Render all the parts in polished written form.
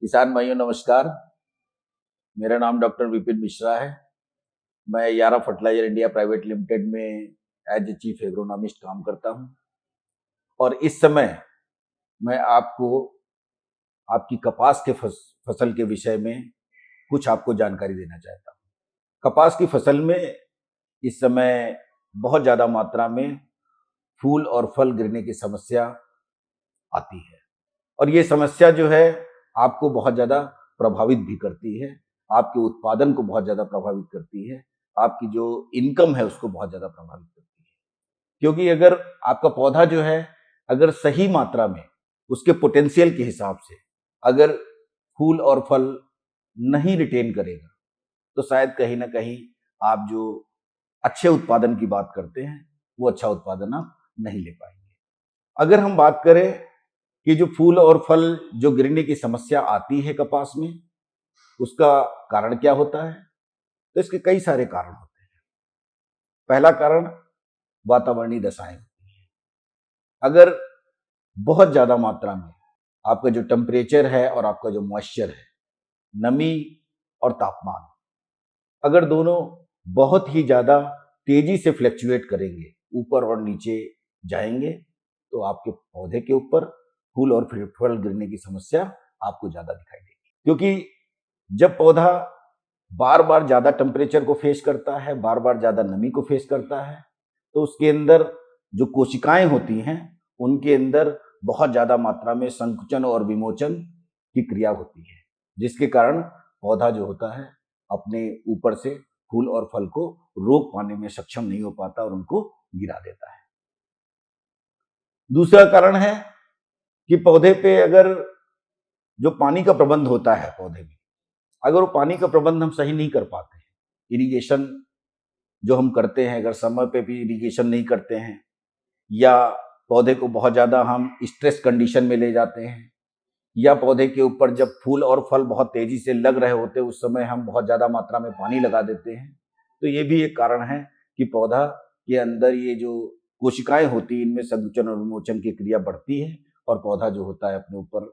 किसान भाइयों नमस्कार। मेरा नाम डॉक्टर विपिन मिश्रा है। मैं यारा फर्टिलाइजर इंडिया प्राइवेट लिमिटेड में एज ए चीफ एग्रोनॉमिस्ट काम करता हूं और इस समय मैं आपको आपकी कपास के फसल के विषय में कुछ आपको जानकारी देना चाहता हूं। कपास की फसल में इस समय बहुत ज़्यादा मात्रा में फूल और फल गिरने की समस्या आती है और ये समस्या जो है आपको बहुत ज़्यादा प्रभावित भी करती है, आपके उत्पादन को बहुत ज़्यादा प्रभावित करती है, आपकी जो इनकम है उसको बहुत ज़्यादा प्रभावित करती है। क्योंकि अगर आपका पौधा जो है अगर सही मात्रा में उसके पोटेंशियल के हिसाब से अगर फूल और फल नहीं रिटेन करेगा तो शायद कहीं ना कहीं आप जो अच्छे उत्पादन की बात करते हैं वो अच्छा उत्पादन आप नहीं ले पाएंगे। अगर हम बात करें कि जो फूल और फल जो गिरने की समस्या आती है कपास में, उसका कारण क्या होता है? तो इसके कई सारे कारण होते हैं। पहला कारण वातावरणीय दशाएं होती हैं। अगर बहुत ज्यादा मात्रा में आपका जो टेम्परेचर है और आपका जो मॉइस्चर है, नमी और तापमान, अगर दोनों बहुत ही ज्यादा तेजी से फ्लक्चुएट करेंगे, ऊपर और नीचे जाएंगे, तो आपके पौधे के ऊपर फूल और फल गिरने की समस्या आपको ज्यादा दिखाई देगी। क्योंकि जब पौधा बार बार ज्यादा टेम्परेचर को फेस करता है, बार बार ज्यादा नमी को फेस करता है, तो उसके अंदर जो कोशिकाएं होती हैं उनके अंदर बहुत ज्यादा मात्रा में संकुचन और विमोचन की क्रिया होती है, जिसके कारण पौधा जो होता है अपने ऊपर से फूल और फल को रोक पाने में सक्षम नहीं हो पाता और उनको गिरा देता है। दूसरा कारण है कि पौधे पे अगर जो पानी का प्रबंध होता है पौधे में, अगर वो पानी का प्रबंध हम सही नहीं कर पाते हैं, इरिगेशन जो हम करते हैं अगर समय पे भी इरिगेशन नहीं करते हैं, या पौधे को बहुत ज़्यादा हम स्ट्रेस कंडीशन में ले जाते हैं, या पौधे के ऊपर जब फूल और फल बहुत तेजी से लग रहे होते हैं उस समय हम बहुत ज़्यादा मात्रा में पानी लगा देते हैं, तो ये भी एक कारण है कि पौधा के अंदर ये जो कोशिकाएं होती हैं इनमें संकुचन और विमोचन की क्रिया बढ़ती है और पौधा जो होता है अपने ऊपर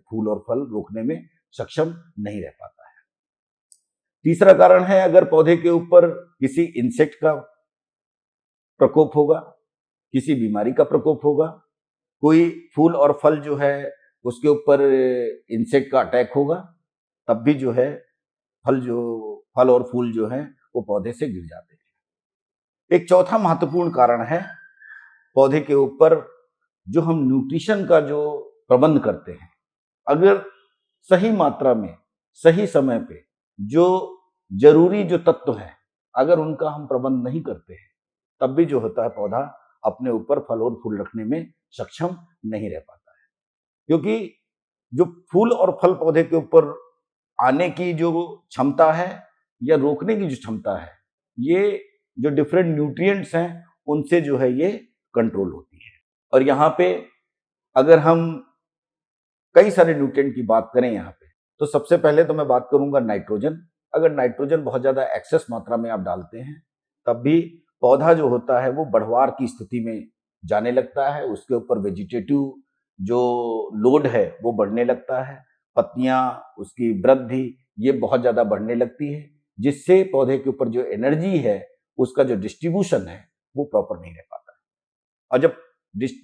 फूल और फल रोकने में सक्षम नहीं रह पाता है। तीसरा कारण है अगर पौधे के ऊपर किसी इंसेक्ट का प्रकोप होगा, किसी बीमारी का प्रकोप होगा, कोई फूल और फल जो है उसके ऊपर इंसेक्ट का अटैक होगा, तब भी जो है फल और फूल जो है वो पौधे से गिर जाते हैं। एक चौथा महत्वपूर्ण कारण है पौधे के ऊपर जो हम न्यूट्रिशन का जो प्रबंध करते हैं, अगर सही मात्रा में सही समय पे जो जरूरी जो तत्व है अगर उनका हम प्रबंध नहीं करते हैं, तब भी जो होता है पौधा अपने ऊपर फल और फूल रखने में सक्षम नहीं रह पाता है। क्योंकि जो फूल और फल पौधे के ऊपर आने की जो क्षमता है या रोकने की जो क्षमता है, ये जो डिफरेंट न्यूट्रिएंट्स हैं उनसे जो है ये कंट्रोल होती है। और यहाँ पे अगर हम कई सारे न्यूट्रिएंट की बात करें यहाँ पे, तो सबसे पहले तो मैं बात करूंगा नाइट्रोजन। अगर नाइट्रोजन बहुत ज्यादा एक्सेस मात्रा में आप डालते हैं तब भी पौधा जो होता है वो बढ़वार की स्थिति में जाने लगता है, उसके ऊपर वेजिटेटिव जो लोड है वो बढ़ने लगता है, पत्तियां उसकी वृद्धि ये बहुत ज्यादा बढ़ने लगती है, जिससे पौधे के ऊपर जो एनर्जी है उसका जो डिस्ट्रीब्यूशन है वो प्रॉपर नहीं रह पाता है। और जब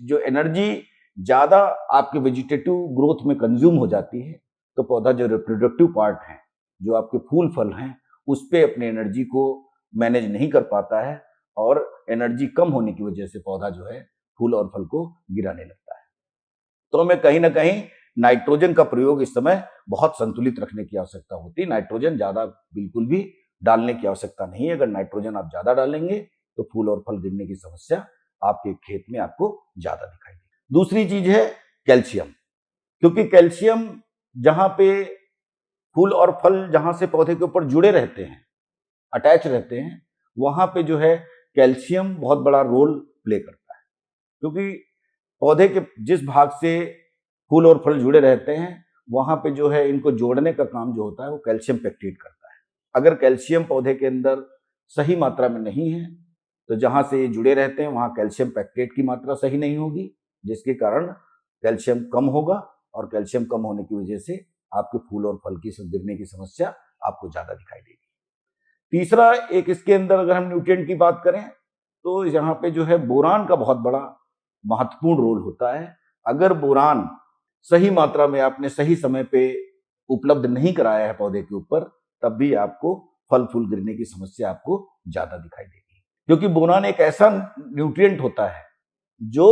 जो एनर्जी ज्यादा आपके वेजिटेटिव ग्रोथ में कंज्यूम हो जाती है तो पौधा जो रिप्रोडक्टिव पार्ट है, जो आपके फूल फल हैं, उस पे अपनी एनर्जी को मैनेज नहीं कर पाता है और एनर्जी कम होने की वजह से पौधा जो है फूल और फल को गिराने लगता है। तो हमें कहीं ना कहीं नाइट्रोजन का प्रयोग इस समय बहुत संतुलित रखने की आवश्यकता होती है। नाइट्रोजन ज्यादा बिल्कुल भी डालने की आवश्यकता नहीं है। अगर नाइट्रोजन आप ज्यादा डालेंगे तो फूल और फल गिरने की समस्या आपके खेत में आपको ज्यादा दिखाई देगी। दूसरी चीज है कैल्शियम। क्योंकि कैल्शियम जहां पे फूल और फल जहां से पौधे के ऊपर जुड़े रहते हैं, अटैच रहते हैं, वहां पे जो है कैल्शियम बहुत बड़ा रोल प्ले करता है। क्योंकि पौधे के जिस भाग से फूल और फल जुड़े रहते हैं वहां पे जो है इनको जोड़ने का काम जो होता है वो कैल्शियम पेक्टेट करता है। अगर कैल्शियम पौधे के अंदर सही मात्रा में नहीं है तो जहां से ये जुड़े रहते हैं वहां कैल्शियम पेक्टेट की मात्रा सही नहीं होगी, जिसके कारण कैल्शियम कम होगा और कैल्शियम कम होने की वजह से आपके फूल और फल की गिरने की समस्या आपको ज्यादा दिखाई देगी। तीसरा, एक इसके अंदर अगर हम न्यूट्रिएंट की बात करें तो यहाँ पे जो है बोरान का बहुत बड़ा महत्वपूर्ण रोल होता है। अगर बोरान सही मात्रा में आपने सही समय पे उपलब्ध नहीं कराया है पौधे के ऊपर, तब भी आपको फल फूल गिरने की समस्या आपको ज्यादा दिखाई देगी, क्योंकि बोरान एक ऐसा न्यूट्रिएंट होता है जो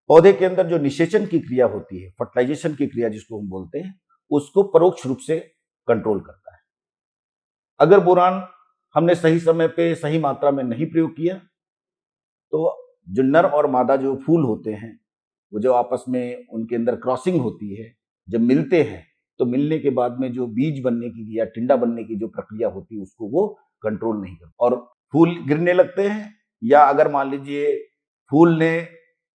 पौधे के अंदर जो निषेचन की क्रिया होती है, फर्टिलाइजेशन की क्रिया जिसको हम बोलते हैं, उसको परोक्ष रूप से कंट्रोल करता है। अगर बोरान हमने सही समय पे सही मात्रा में नहीं प्रयोग किया तो जो नर और मादा जो फूल होते हैं, वो जो आपस में उनके अंदर क्रॉसिंग होती है, जब मिलते हैं तो मिलने के बाद में जो बीज बनने की या टिंडा बनने की जो प्रक्रिया होती है उसको वो कंट्रोल नहीं करता और फूल गिरने लगते हैं। या अगर मान लीजिए फूल ने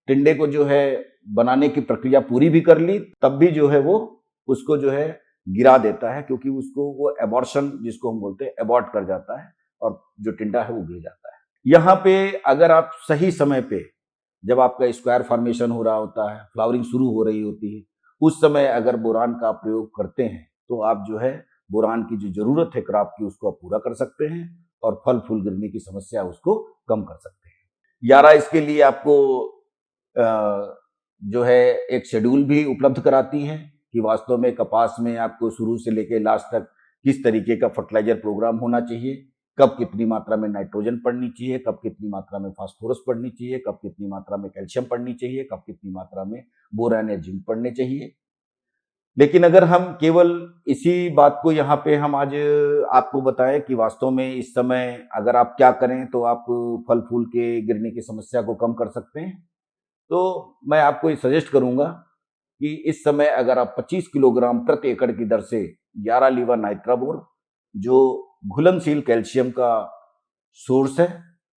टिंडे को जो है बनाने की प्रक्रिया पूरी भी कर ली, तब भी जो है वो उसको जो है गिरा देता है, क्योंकि उसको वो एबॉर्शन जिसको हम बोलते हैं एबॉर्ट कर जाता है और जो टिंडा है वो गिर जाता है। यहाँ पे अगर आप सही समय पे, जब आपका स्क्वायर फॉर्मेशन हो रहा होता है, फ्लावरिंग शुरू हो रही होती है, उस समय अगर बोरान का प्रयोग करते हैं तो आप जो है बोरान की जो जरूरत है क्रॉप की उसको आप पूरा कर सकते हैं और फल फूल गिरने की समस्या उसको कम कर सकते हैं। यारा इसके लिए आपको जो है एक शेड्यूल भी उपलब्ध कराती है कि वास्तव में कपास में आपको शुरू से लेकर लास्ट तक किस तरीके का फर्टिलाइजर प्रोग्राम होना चाहिए, कब कितनी मात्रा में नाइट्रोजन पड़नी चाहिए, कब कितनी मात्रा में फास्फोरस पड़नी चाहिए, कब कितनी मात्रा में कैल्शियम पड़नी चाहिए, कब कितनी मात्रा में बोरान या जिंक पड़ने चाहिए। लेकिन अगर हम केवल इसी बात को यहाँ पे हम आज आपको बताएं कि वास्तव में इस समय अगर आप क्या करें तो आप फल फूल के गिरने की समस्या को कम कर सकते हैं, तो मैं आपको ये सजेस्ट करूंगा कि इस समय अगर आप 25 किलोग्राम प्रति एकड़ की दर से 11 लीवा नाइट्राबोर, जो घुलनशील कैल्शियम का सोर्स है,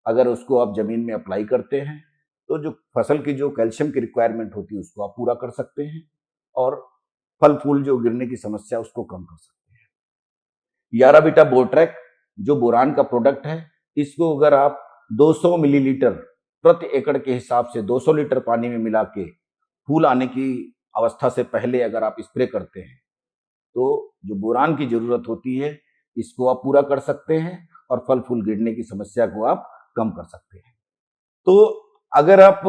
अगर उसको आप जमीन में अप्लाई करते हैं तो जो फसल की जो कैल्शियम की रिक्वायरमेंट होती है उसको आप पूरा कर सकते हैं और फल फूल जो गिरने की समस्या उसको कम कर सकते हैं। यारा बीटा बोरट्रैक जो बोरान का प्रोडक्ट है, इसको अगर आप 200 मिलीलीटर प्रति एकड़ के हिसाब से 200 लीटर पानी में मिला के फूल आने की अवस्था से पहले अगर आप स्प्रे करते हैं तो जो बोरान की जरूरत होती है इसको आप पूरा कर सकते हैं और फल फूल गिरने की समस्या को आप कम कर सकते हैं। तो अगर आप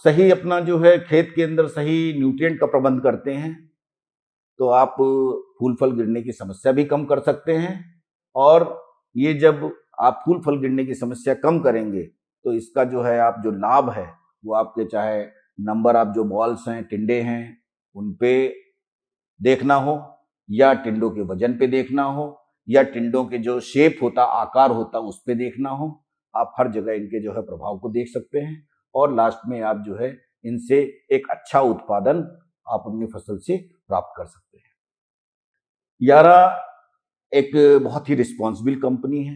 सही अपना जो है खेत के अंदर सही न्यूट्रिएंट का प्रबंध करते हैं तो आप फूल फल गिरने की समस्या भी कम कर सकते हैं। और ये जब आप फूल फल गिरने की समस्या कम करेंगे तो इसका जो है आप जो लाभ है वो आपके चाहे नंबर आप जो बॉल्स हैं, टिंडे हैं, उन पे देखना हो या टिंडों के वजन पे देखना हो या टिंडों के जो शेप होता, आकार होता, उस पे देखना हो, आप हर जगह इनके जो है प्रभाव को देख सकते हैं और लास्ट में आप जो है इनसे एक अच्छा उत्पादन आप अपनी फसल से प्राप्त कर सकते हैं। यारा एक बहुत ही रिस्पॉन्सिबल कंपनी है,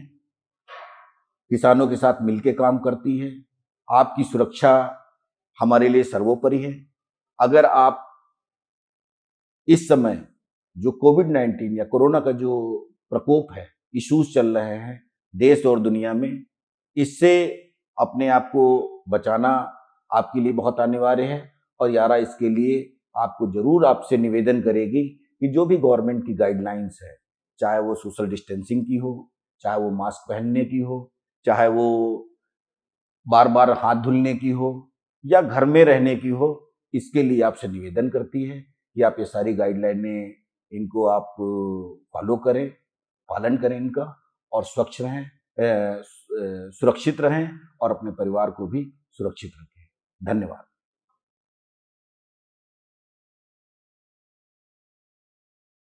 किसानों के साथ मिलकर काम करती है, आपकी सुरक्षा हमारे लिए सर्वोपरि है। अगर आप इस समय जो कोविड-19 या कोरोना का जो प्रकोप है, इश्यूज चल रहे हैं देश और दुनिया में, इससे अपने आप को बचाना आपके लिए बहुत अनिवार्य है और यारा इसके लिए आपको जरूर आपसे निवेदन करेगी कि जो भी गवर्नमेंट की गाइडलाइंस है, चाहे वो सोशल डिस्टेंसिंग की हो, चाहे वो मास्क पहनने की हो, चाहे वो बार बार हाथ धुलने की हो या घर में रहने की हो, इसके लिए आपसे निवेदन करती है कि आप ये सारी गाइडलाइनें इनको आप फॉलो करें, पालन करें इनका और स्वच्छ रहें, सुरक्षित रहें और अपने परिवार को भी सुरक्षित रखें। धन्यवाद।